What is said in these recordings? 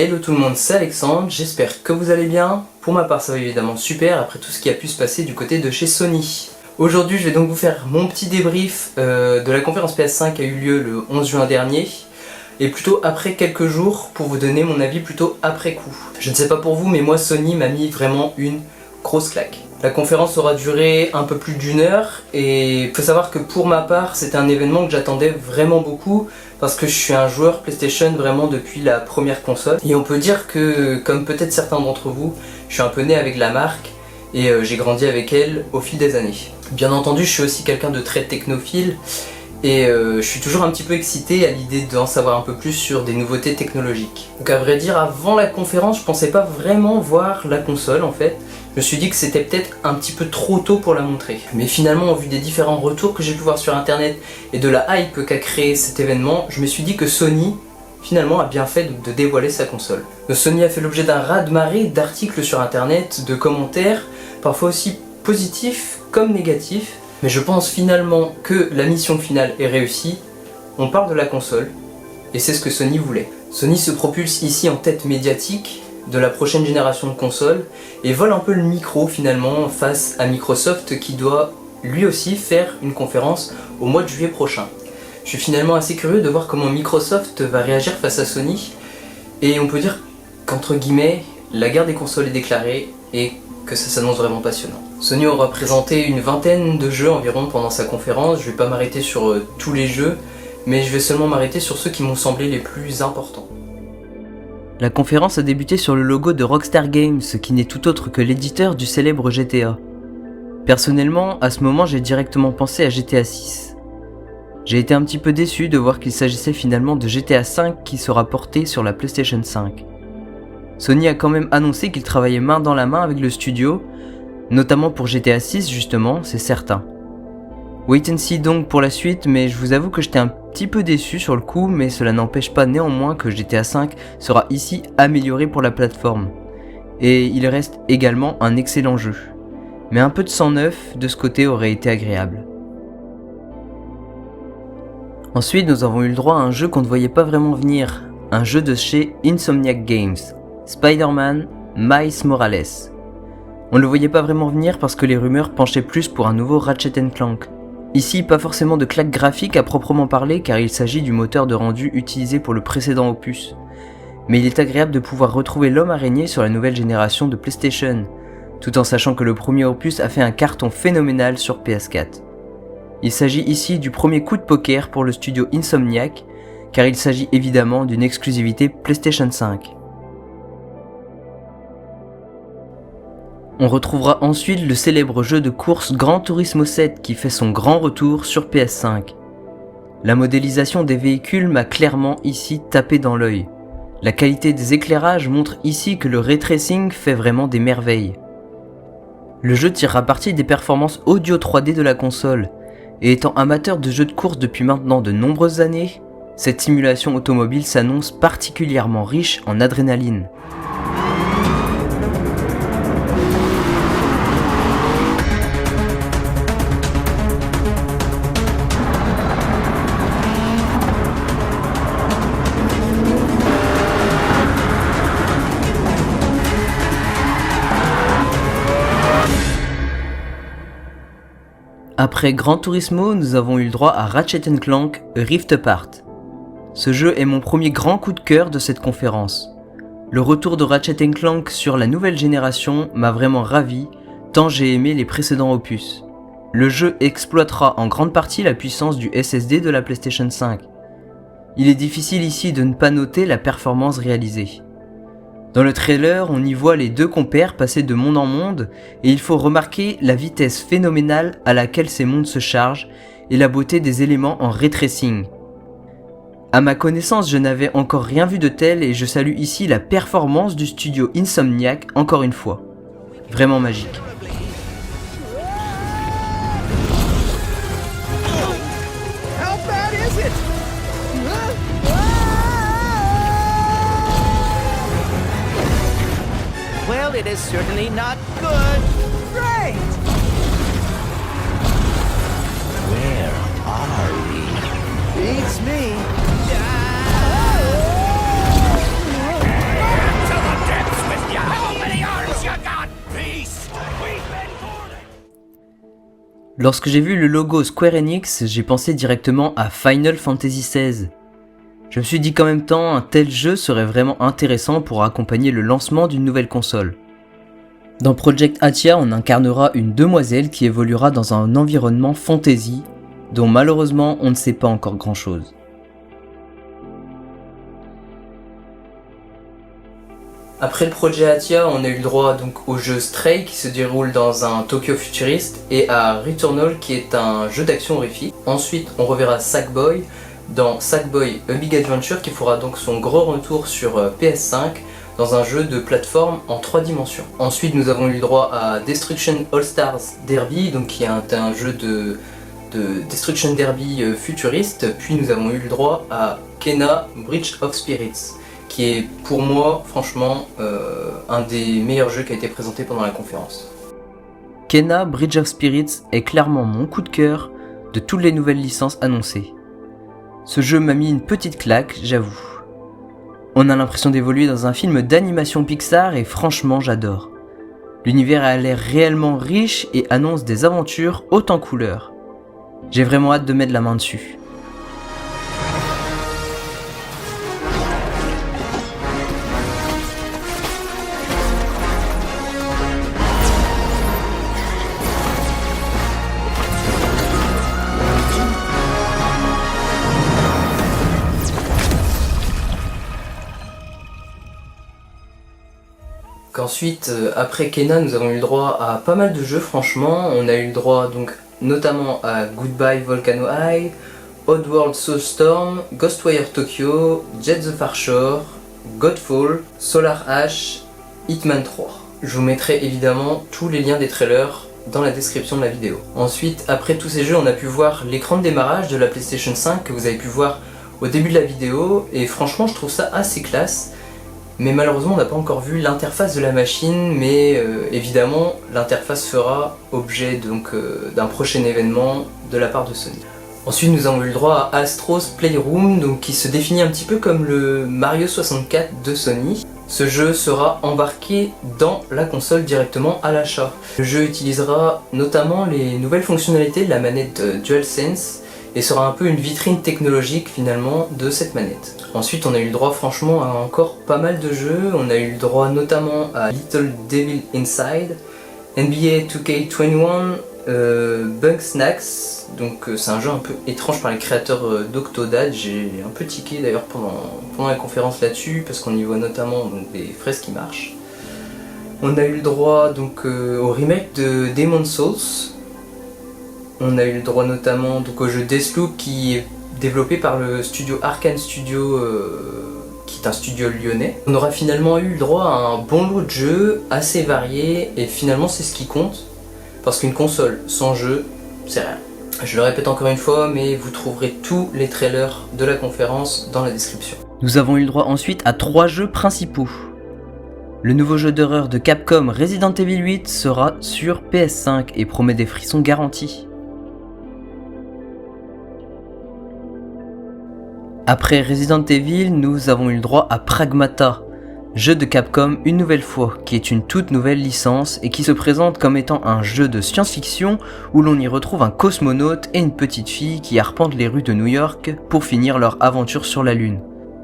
Hello tout le monde, c'est Alexandre, j'espère que vous allez bien. Pour ma part ça va évidemment super après tout ce qui a pu se passer du côté de chez Sony. Aujourd'hui je vais donc vous faire mon petit débrief de la conférence PS5 qui a eu lieu le 11 juin dernier. Et plutôt après quelques jours pour vous donner mon avis plutôt après coup. Je ne sais pas pour vous mais moi Sony m'a mis vraiment une grosse claque. La conférence aura duré un peu plus d'1 heure et il faut savoir que pour ma part c'était un événement que j'attendais vraiment beaucoup parce que je suis un joueur PlayStation vraiment depuis la première console et on peut dire que comme peut-être certains d'entre vous, je suis un peu né avec la marque et j'ai grandi avec elle au fil des années. Bien entendu je suis aussi quelqu'un de très technophile et je suis toujours un petit peu excité à l'idée d'en savoir un peu plus sur des nouveautés technologiques. Donc à vrai dire avant la conférence je pensais pas vraiment voir la console en fait. Je me suis dit que c'était peut-être un petit peu trop tôt pour la montrer. Mais finalement, au vu des différents retours que j'ai pu voir sur internet et de la hype qu'a créé cet événement, je me suis dit que Sony, finalement, a bien fait de dévoiler sa console. Sony a fait l'objet d'un raz-de-marée d'articles sur internet, de commentaires, parfois aussi positifs comme négatifs. Mais je pense finalement que la mission finale est réussie. On parle de la console, et c'est ce que Sony voulait. Sony se propulse ici en tête médiatique de la prochaine génération de consoles et vole un peu le micro finalement face à Microsoft qui doit lui aussi faire une conférence au mois de juillet prochain. Je suis finalement assez curieux de voir comment Microsoft va réagir face à Sony et on peut dire qu'entre guillemets la guerre des consoles est déclarée et que ça s'annonce vraiment passionnant. Sony aura présenté une vingtaine de jeux environ pendant sa conférence, je vais pas m'arrêter sur tous les jeux mais je vais seulement m'arrêter sur ceux qui m'ont semblé les plus importants. La conférence a débuté sur le logo de Rockstar Games, qui n'est tout autre que l'éditeur du célèbre GTA. Personnellement, à ce moment, j'ai directement pensé à GTA 6. J'ai été un petit peu déçu de voir qu'il s'agissait finalement de GTA 5 qui sera porté sur la PlayStation 5. Sony a quand même annoncé qu'il travaillait main dans la main avec le studio, notamment pour GTA 6 justement, c'est certain. Wait and see donc pour la suite, mais je vous avoue que j'étais un petit peu déçu sur le coup, mais cela n'empêche pas néanmoins que GTA 5 sera ici amélioré pour la plateforme. Et il reste également un excellent jeu. Mais un peu de sang neuf de ce côté aurait été agréable. Ensuite, nous avons eu le droit à un jeu qu'on ne voyait pas vraiment venir, un jeu de chez Insomniac Games, Spider-Man Miles Morales. On ne le voyait pas vraiment venir parce que les rumeurs penchaient plus pour un nouveau Ratchet & Clank. Ici, pas forcément de claque graphique à proprement parler car il s'agit du moteur de rendu utilisé pour le précédent opus. Mais il est agréable de pouvoir retrouver l'homme araignée sur la nouvelle génération de PlayStation, tout en sachant que le premier opus a fait un carton phénoménal sur PS4. Il s'agit ici du premier coup de poker pour le studio Insomniac, car il s'agit évidemment d'une exclusivité PlayStation 5. On retrouvera ensuite le célèbre jeu de course Gran Turismo 7 qui fait son grand retour sur PS5. La modélisation des véhicules m'a clairement ici tapé dans l'œil. La qualité des éclairages montre ici que le ray tracing fait vraiment des merveilles. Le jeu tirera parti des performances audio 3D de la console, et étant amateur de jeux de course depuis maintenant de nombreuses années, cette simulation automobile s'annonce particulièrement riche en adrénaline. Après Gran Turismo, nous avons eu le droit à Ratchet & Clank Rift Apart. Ce jeu est mon premier grand coup de cœur de cette conférence. Le retour de Ratchet & Clank sur la nouvelle génération m'a vraiment ravi, tant j'ai aimé les précédents opus. Le jeu exploitera en grande partie la puissance du SSD de la PlayStation 5. Il est difficile ici de ne pas noter la performance réalisée. Dans le trailer, on y voit les deux compères passer de monde en monde et il faut remarquer la vitesse phénoménale à laquelle ces mondes se chargent et la beauté des éléments en ray tracing. À ma connaissance, je n'avais encore rien vu de tel et je salue ici la performance du studio Insomniac encore une fois. Vraiment magique. Well, it is certainly not good. Great! Where are we? Beats me. Lorsque j'ai vu le logo Square Enix, j'ai pensé directement à Final Fantasy XVI. Je me suis dit qu'en même temps, un tel jeu serait vraiment intéressant pour accompagner le lancement d'une nouvelle console. Dans Project Athia, on incarnera une demoiselle qui évoluera dans un environnement fantasy, dont malheureusement on ne sait pas encore grand chose. Après le projet Athia, on a eu le droit donc au jeu Stray qui se déroule dans un Tokyo futuriste et à Returnal qui est un jeu d'action horrifique. Ensuite, on reverra Sackboy dans Sackboy A Big Adventure qui fera donc son gros retour sur PS5 dans un jeu de plateforme en 3 dimensions. Ensuite, nous avons eu le droit à Destruction All Stars Derby, donc qui est un jeu de Destruction Derby futuriste. Puis nous avons eu le droit à Kena Bridge of Spirits, qui est pour moi franchement un des meilleurs jeux qui a été présenté pendant la conférence. Kena Bridge of Spirits est clairement mon coup de cœur de toutes les nouvelles licences annoncées. Ce jeu m'a mis une petite claque, j'avoue. On a l'impression d'évoluer dans un film d'animation Pixar et franchement j'adore. L'univers a l'air réellement riche et annonce des aventures hautes en couleurs. J'ai vraiment hâte de mettre la main dessus. Ensuite, après Kena, nous avons eu le droit à pas mal de jeux franchement. On a eu le droit donc notamment à Goodbye Volcano High, Oddworld Soulstorm, Ghostwire Tokyo, Jet the Far Shore, Godfall, Solar Ash, Hitman 3. Je vous mettrai évidemment tous les liens des trailers dans la description de la vidéo. Ensuite, après tous ces jeux, on a pu voir l'écran de démarrage de la PlayStation 5 que vous avez pu voir au début de la vidéo et franchement je trouve ça assez classe. Mais malheureusement on n'a pas encore vu l'interface de la machine, mais évidemment l'interface fera objet d'un prochain événement de la part de Sony. Ensuite nous avons eu le droit à Astro's Playroom, donc qui se définit un petit peu comme le Mario 64 de Sony. Ce jeu sera embarqué dans la console directement à l'achat. Le jeu utilisera notamment les nouvelles fonctionnalités de la manette DualSense et sera un peu une vitrine technologique finalement de cette manette. Ensuite on a eu le droit franchement à encore pas mal de jeux. On a eu le droit notamment à Little Devil Inside, NBA 2K21, Bugsnax, donc c'est un jeu un peu étrange par les créateurs d'Octodad. J'ai un peu tiqué d'ailleurs pendant la conférence là-dessus parce qu'on y voit notamment donc, des fraises qui marchent. On a eu le droit donc au remake de Demon's Souls. On a eu le droit notamment donc, au jeu Deathloop qui est développé par le studio Arkane Studio qui est un studio lyonnais. On aura finalement eu le droit à un bon lot de jeux assez variés et finalement c'est ce qui compte parce qu'une console sans jeu c'est rien. Je le répète encore une fois mais vous trouverez tous les trailers de la conférence dans la description. Nous avons eu le droit ensuite à 3 jeux principaux. Le nouveau jeu d'horreur de Capcom Resident Evil 8 sera sur PS5 et promet des frissons garantis. Après Resident Evil, nous avons eu le droit à Pragmata, jeu de Capcom une nouvelle fois, qui est une toute nouvelle licence et qui se présente comme étant un jeu de science-fiction où l'on y retrouve un cosmonaute et une petite fille qui arpentent les rues de New York pour finir leur aventure sur la Lune.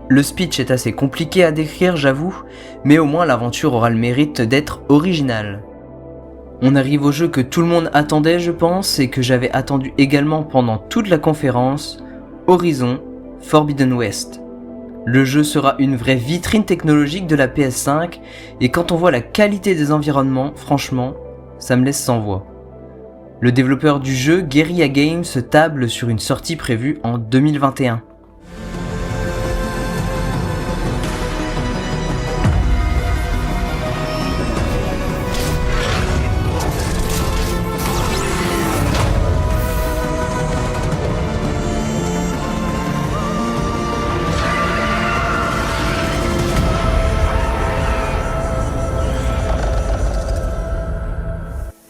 Le speech est assez compliqué à décrire, j'avoue, mais au moins l'aventure aura le mérite d'être originale. On arrive au jeu que tout le monde attendait, je pense, et que j'avais attendu également pendant toute la conférence, Horizon Forbidden West. Le jeu sera une vraie vitrine technologique de la PS5 et quand on voit la qualité des environnements, franchement, ça me laisse sans voix. Le développeur du jeu, Guerrilla Games, se table sur une sortie prévue en 2021.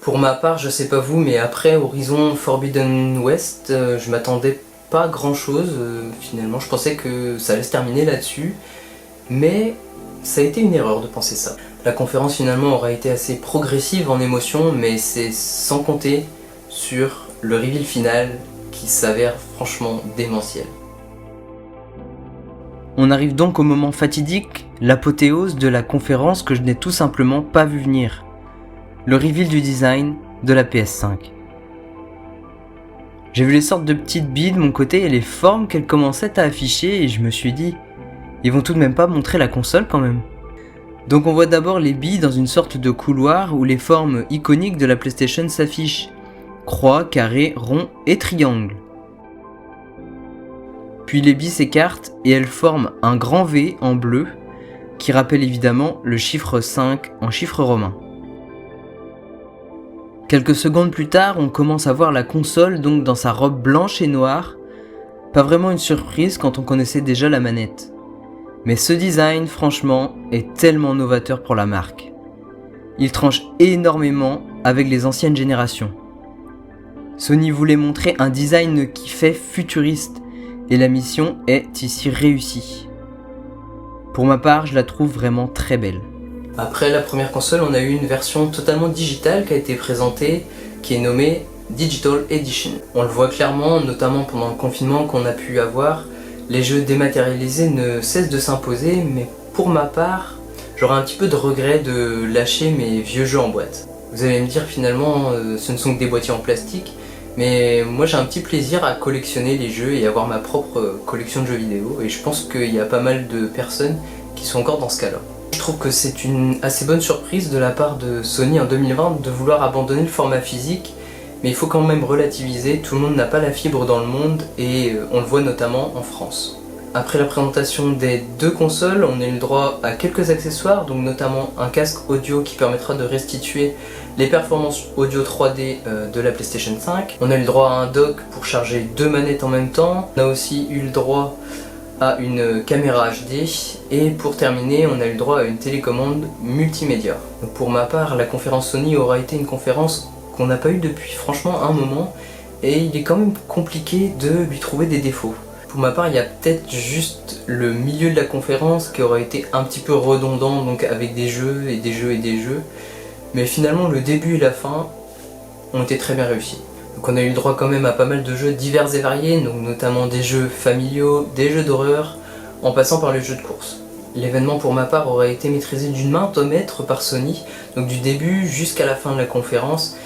Pour ma part, je sais pas vous, mais après Horizon Forbidden West, je m'attendais pas grand chose finalement. Je pensais que ça allait se terminer là-dessus, mais ça a été une erreur de penser ça. La conférence finalement aura été assez progressive en émotion, mais c'est sans compter sur le reveal final qui s'avère franchement démentiel. On arrive donc au moment fatidique, l'apothéose de la conférence que je n'ai tout simplement pas vu venir. Le reveal du design de la PS5. J'ai vu les sortes de petites billes de mon côté et les formes qu'elles commençaient à afficher et je me suis dit, ils vont tout de même pas montrer la console quand même. Donc on voit d'abord les billes dans une sorte de couloir où les formes iconiques de la PlayStation s'affichent. Croix, carré, rond et triangle. Puis les billes s'écartent et elles forment un grand V en bleu qui rappelle évidemment le chiffre 5 en chiffre romain. Quelques secondes plus tard, on commence à voir la console donc dans sa robe blanche et noire. Pas vraiment une surprise quand on connaissait déjà la manette. Mais ce design, franchement, est tellement novateur pour la marque. Il tranche énormément avec les anciennes générations. Sony voulait montrer un design qui fait futuriste, et la mission est ici réussie. Pour ma part, je la trouve vraiment très belle. Après la première console, on a eu une version totalement digitale qui a été présentée, qui est nommée Digital Edition. On le voit clairement, notamment pendant le confinement qu'on a pu avoir, les jeux dématérialisés ne cessent de s'imposer, mais pour ma part, j'aurais un petit peu de regret de lâcher mes vieux jeux en boîte. Vous allez me dire finalement, ce ne sont que des boîtiers en plastique, mais moi j'ai un petit plaisir à collectionner les jeux et avoir ma propre collection de jeux vidéo, et je pense qu'il y a pas mal de personnes qui sont encore dans ce cas-là. Je trouve que c'est une assez bonne surprise de la part de Sony en 2020 de vouloir abandonner le format physique, mais il faut quand même relativiser, tout le monde n'a pas la fibre dans le monde et on le voit notamment en France. Après la présentation des deux consoles, on a eu le droit à quelques accessoires, donc notamment un casque audio qui permettra de restituer les performances audio 3D de la PlayStation 5. On a eu le droit à un dock pour charger deux manettes en même temps. On a aussi eu le droit à une caméra HD et pour terminer on a eu le droit à une télécommande multimédia. Donc pour ma part, la conférence Sony aura été une conférence qu'on n'a pas eu depuis franchement un moment et il est quand même compliqué de lui trouver des défauts. Pour ma part, il y a peut-être juste le milieu de la conférence qui aurait été un petit peu redondant, donc avec des jeux et des jeux et des jeux, mais finalement le début et la fin ont été très bien réussis. Donc on a eu le droit quand même à pas mal de jeux divers et variés, donc notamment des jeux familiaux, des jeux d'horreur, en passant par les jeux de course. L'événement pour ma part aurait été maîtrisé d'une main de maître par Sony, donc du début jusqu'à la fin de la conférence,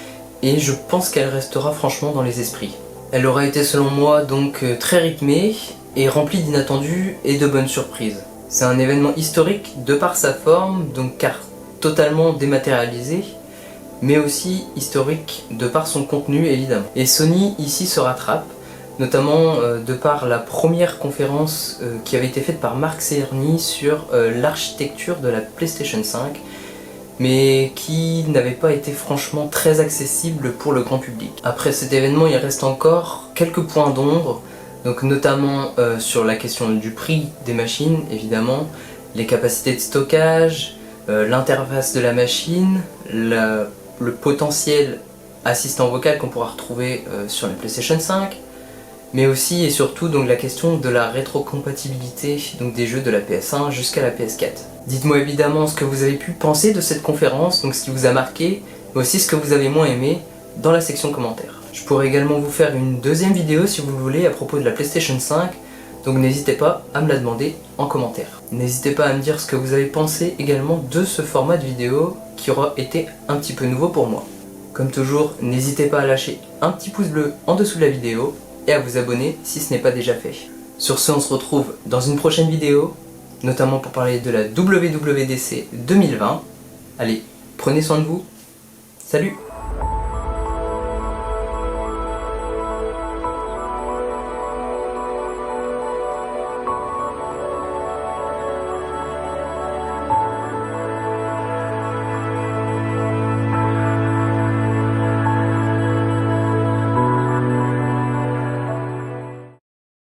et je pense qu'elle restera franchement dans les esprits. Elle aurait été selon moi donc très rythmée et remplie d'inattendus et de bonnes surprises. C'est un événement historique de par sa forme, donc car totalement dématérialisé, mais aussi historique de par son contenu évidemment. Et Sony ici se rattrape, notamment de par la première conférence qui avait été faite par Mark Cerny sur l'architecture de la PlayStation 5, mais qui n'avait pas été franchement très accessible pour le grand public. Après cet événement, il reste encore quelques points d'ombre, donc notamment sur la question du prix des machines évidemment, les capacités de stockage, l'interface de la machine, le potentiel assistant vocal qu'on pourra retrouver sur la PlayStation 5, mais aussi et surtout donc la question de la rétrocompatibilité donc des jeux de la PS1 jusqu'à la PS4. Dites-moi évidemment ce que vous avez pu penser de cette conférence, donc ce qui vous a marqué, mais aussi ce que vous avez moins aimé dans la section commentaires. Je pourrais également vous faire une deuxième vidéo si vous le voulez à propos de la PlayStation 5, donc n'hésitez pas à me la demander en commentaire. N'hésitez pas à me dire ce que vous avez pensé également de ce format de vidéo qui aura été un petit peu nouveau pour moi. Comme toujours, n'hésitez pas à lâcher un petit pouce bleu en dessous de la vidéo et à vous abonner si ce n'est pas déjà fait. Sur ce, on se retrouve dans une prochaine vidéo, notamment pour parler de la WWDC 2020. Allez, prenez soin de vous, salut!